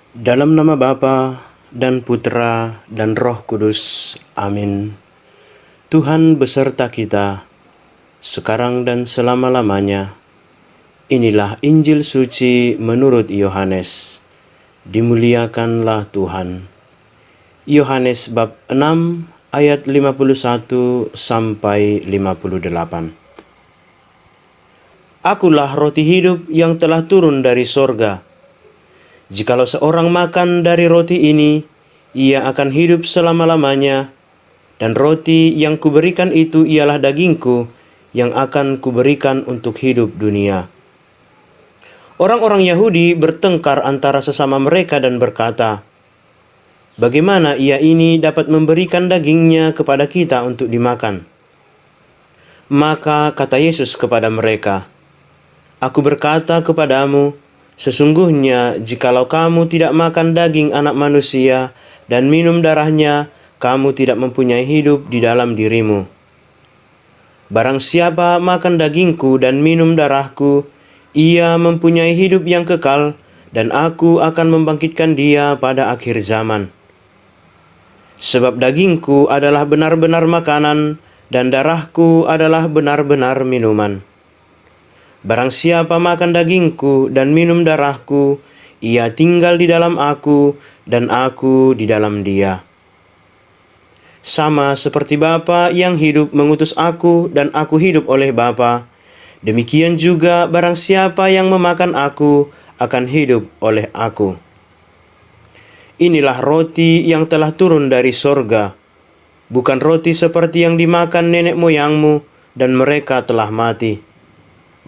Dalam nama Bapa dan Putra dan Roh Kudus. Amin. Tuhan beserta kita, sekarang dan selama-lamanya. Inilah Injil suci menurut Yohanes. Dimuliakanlah Tuhan. Yohanes bab 6 ayat 51 sampai 58. Akulah roti hidup yang telah turun dari sorga. Jikalau seorang makan dari roti ini, ia akan hidup selama-lamanya, dan roti yang kuberikan itu ialah dagingku yang akan kuberikan untuk hidup dunia. Orang-orang Yahudi bertengkar antara sesama mereka dan berkata, "Bagaimana ia ini dapat memberikan dagingnya kepada kita untuk dimakan?" Maka kata Yesus kepada mereka, "Aku berkata kepadamu, sesungguhnya jikalau kamu tidak makan daging anak manusia dan minum darahnya, kamu tidak mempunyai hidup di dalam dirimu. Barang siapa makan dagingku dan minum darahku, ia mempunyai hidup yang kekal, dan aku akan membangkitkan dia pada akhir zaman. Sebab dagingku adalah benar-benar makanan, dan darahku adalah benar-benar minuman. Barang siapa makan dagingku dan minum darahku, ia tinggal di dalam aku dan aku di dalam dia. Sama seperti Bapa yang hidup mengutus aku dan aku hidup oleh Bapa, demikian juga barang siapa yang memakan aku akan hidup oleh aku. Inilah roti yang telah turun dari sorga, bukan roti seperti yang dimakan nenek moyangmu dan mereka telah mati.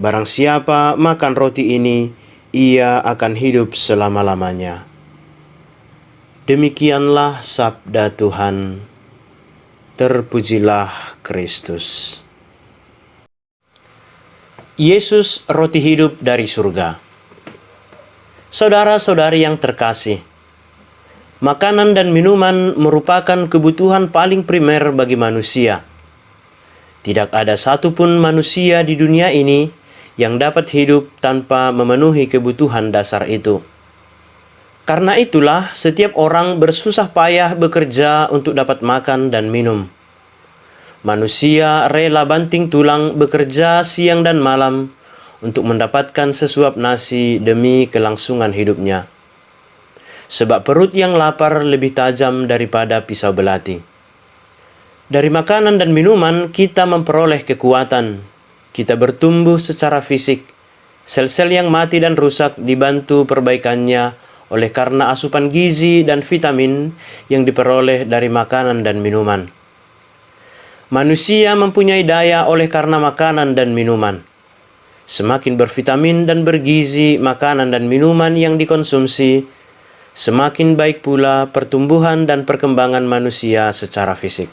Barang siapa makan roti ini, ia akan hidup selama-lamanya." Demikianlah sabda Tuhan. Terpujilah Kristus. Yesus, roti hidup dari surga. Saudara-saudari yang terkasih, makanan dan minuman merupakan kebutuhan paling primer bagi manusia. Tidak ada satupun manusia di dunia ini yang dapat hidup tanpa memenuhi kebutuhan dasar itu. Karena itulah setiap orang bersusah payah bekerja untuk dapat makan dan minum. Manusia rela banting tulang bekerja siang dan malam untuk mendapatkan sesuap nasi demi kelangsungan hidupnya. Sebab perut yang lapar lebih tajam daripada pisau belati. Dari makanan dan minuman kita memperoleh kekuatan. Kita bertumbuh secara fisik. Sel-sel yang mati dan rusak dibantu perbaikannya oleh karena asupan gizi dan vitamin yang diperoleh dari makanan dan minuman. Manusia mempunyai daya oleh karena makanan dan minuman. Semakin bervitamin dan bergizi makanan dan minuman yang dikonsumsi, semakin baik pula pertumbuhan dan perkembangan manusia secara fisik.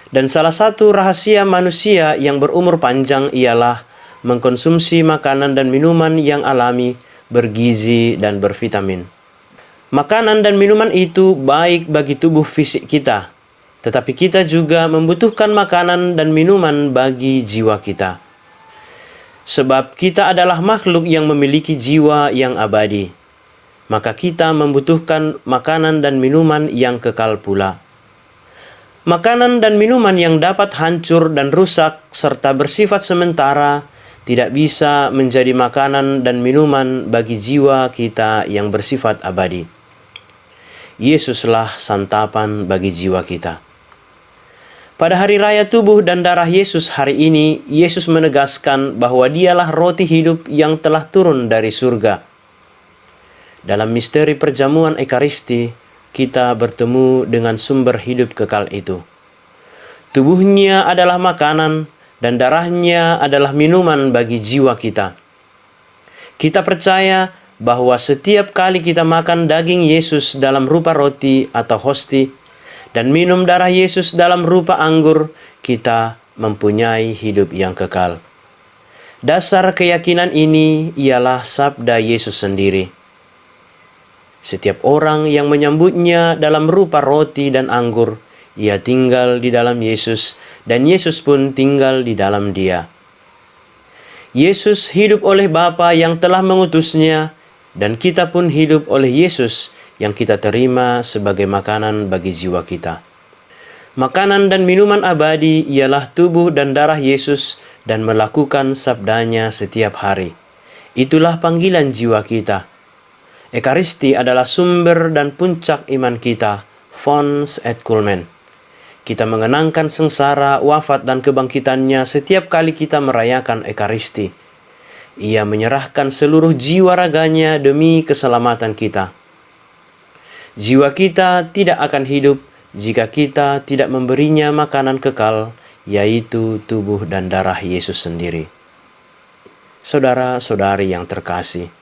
Dan salah satu rahasia manusia yang berumur panjang ialah mengkonsumsi makanan dan minuman yang alami, bergizi, dan bervitamin. Makanan dan minuman itu baik bagi tubuh fisik kita, tetapi kita juga membutuhkan makanan dan minuman bagi jiwa kita. Sebab kita adalah makhluk yang memiliki jiwa yang abadi, maka kita membutuhkan makanan dan minuman yang kekal pula. Makanan dan minuman yang dapat hancur dan rusak serta bersifat sementara tidak bisa menjadi makanan dan minuman bagi jiwa kita yang bersifat abadi. Yesuslah santapan bagi jiwa kita. Pada hari raya tubuh dan darah Yesus hari ini, Yesus menegaskan bahwa dialah roti hidup yang telah turun dari surga. Dalam misteri perjamuan Ekaristi, kita bertemu dengan sumber hidup kekal itu. Tubuhnya adalah makanan dan darahnya adalah minuman bagi jiwa kita. Kita percaya bahwa setiap kali kita makan daging Yesus dalam rupa roti atau hosti dan minum darah Yesus dalam rupa anggur, kita mempunyai hidup yang kekal. Dasar keyakinan ini ialah sabda Yesus sendiri. Setiap orang yang menyambutnya dalam rupa roti dan anggur, ia tinggal di dalam Yesus, dan Yesus pun tinggal di dalam dia. Yesus hidup oleh Bapa yang telah mengutusnya. Dan kita pun hidup oleh Yesus yang kita terima sebagai makanan bagi jiwa kita. Makanan dan minuman abadi ialah tubuh dan darah Yesus dan melakukan sabdanya setiap hari. Itulah panggilan jiwa kita. Ekaristi adalah sumber dan puncak iman kita, fons et culmen. Kita mengenangkan sengsara, wafat, dan kebangkitannya setiap kali kita merayakan Ekaristi. Ia menyerahkan seluruh jiwa raganya demi keselamatan kita. Jiwa kita tidak akan hidup jika kita tidak memberinya makanan kekal, yaitu tubuh dan darah Yesus sendiri. Saudara-saudari yang terkasih,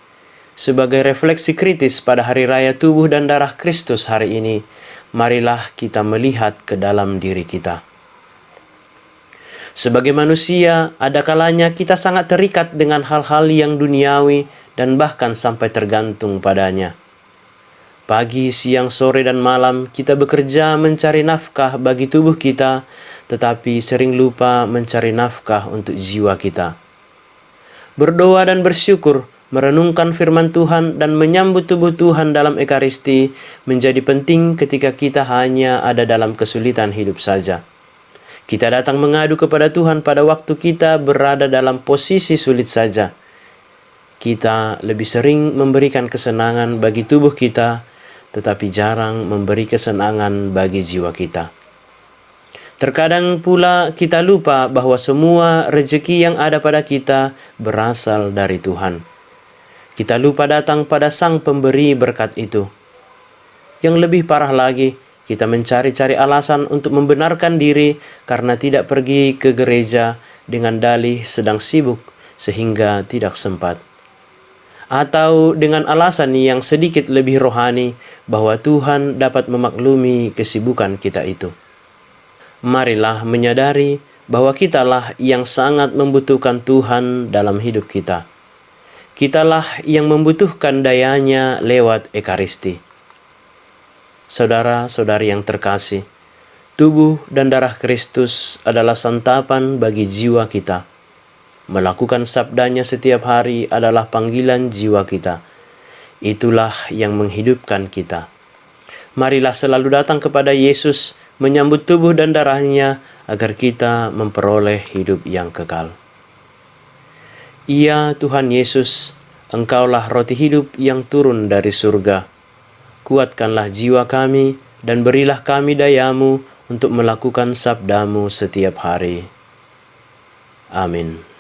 sebagai refleksi kritis pada hari raya tubuh dan darah Kristus hari ini, marilah kita melihat ke dalam diri kita. Sebagai manusia, ada kalanya kita sangat terikat dengan hal-hal yang duniawi dan bahkan sampai tergantung padanya. Pagi, siang, sore, dan malam kita bekerja mencari nafkah bagi tubuh kita, tetapi sering lupa mencari nafkah untuk jiwa kita. Berdoa dan bersyukur, merenungkan firman Tuhan, dan menyambut tubuh Tuhan dalam Ekaristi menjadi penting ketika kita hanya ada dalam kesulitan hidup saja. Kita datang mengadu kepada Tuhan pada waktu kita berada dalam posisi sulit saja. Kita lebih sering memberikan kesenangan bagi tubuh kita, tetapi jarang memberi kesenangan bagi jiwa kita. Terkadang pula kita lupa bahwa semua rezeki yang ada pada kita berasal dari Tuhan. Kita lupa datang pada Sang Pemberi berkat itu. Yang lebih parah lagi, kita mencari-cari alasan untuk membenarkan diri karena tidak pergi ke gereja dengan dalih sedang sibuk sehingga tidak sempat. Atau dengan alasan yang sedikit lebih rohani bahwa Tuhan dapat memaklumi kesibukan kita itu. Marilah menyadari bahwa kitalah yang sangat membutuhkan Tuhan dalam hidup kita. Kitalah yang membutuhkan dayanya lewat Ekaristi. Saudara-saudari yang terkasih, tubuh dan darah Kristus adalah santapan bagi jiwa kita. Melakukan sabdanya setiap hari adalah panggilan jiwa kita. Itulah yang menghidupkan kita. Marilah selalu datang kepada Yesus, menyambut tubuh dan darahnya agar kita memperoleh hidup yang kekal. Ya Tuhan Yesus, Engkaulah roti hidup yang turun dari surga. Kuatkanlah jiwa kami dan berilah kami daya-Mu untuk melakukan sabda-Mu setiap hari. Amin.